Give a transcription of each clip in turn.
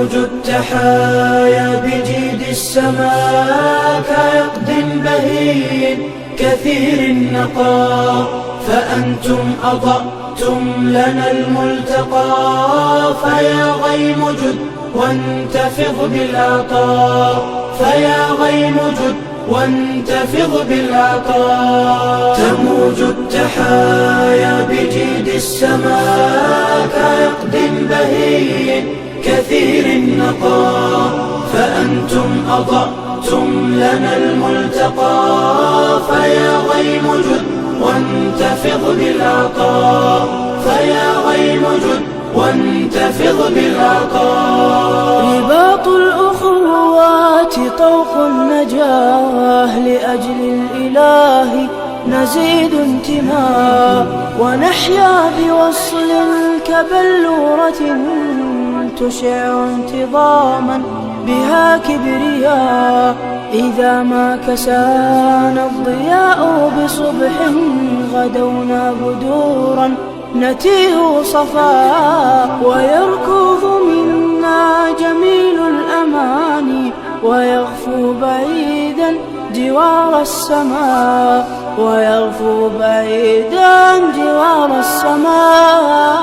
تموج التحايا بجيد السماء كعقد بهين كثير النقاء، فأنتم أضأتم لنا الملتقى. فيا غيم جد وانتفض بالعطاء، فيا غيم جد وانتفض بالعطاء. تموج التحايا بجيد السماء كعقد بهين كثير النقاء، فأنتم أضأتم لنا الملتقى. فيا غيم جد وانتفض بالعطاء، فيا غيم جد وانتفض بالعطاء. رباط الأخوات طوق النجاة، لأجل الإله نزيد انتماء، ونحيا بوصل كبلورة تشع انتظاما بها كبرياء. إذا ما كسانا الضياء بصبح غدونا بدورا نتيه صفاء، ويركض منا جميل الأماني ويغفو بعيدا جوار السماء، ويغفو بعيدا جوار السماء.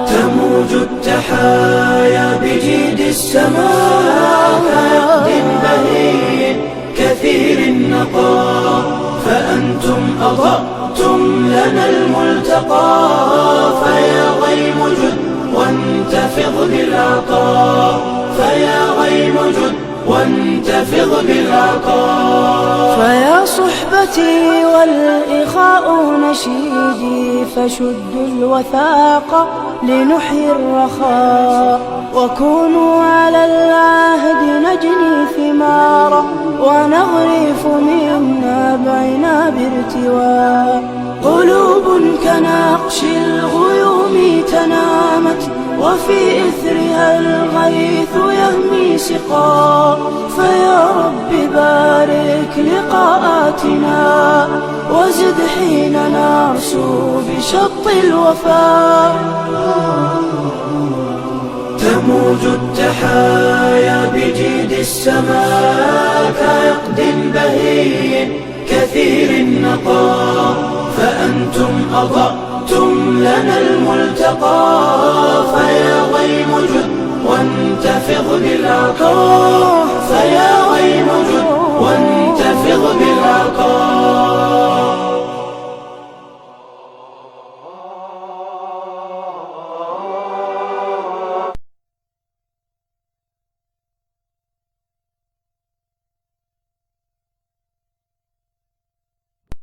تموج التحايا بجيد السماء كعقد بهين كثير النقاء، فأنتم أضأتم لنا الملتقى. فيا غيم جد وانتفض بالعطاء، فيا غيم جد وانتفض بالعطاء. فيا صحبتي والإخاء نشيدي، فشدوا الوثاق لنحيي الرخاء، وكونوا على العهد نجني ثمارا، ونغرف من نابعنا بارتواء. قلوب كنقش الغيوم تنامت، وفي إثرها الغيث يهمي سقا. فيا رب بارك لقاءاتنا، وزد حين نرسو بشط الوفاء. تموج التحايا بجيد السماء كعقد بهين كثير النقاء، فأنتم أضأتم لنا الملتقى. فيا غيم جد وانتفض بالعطاء، فيا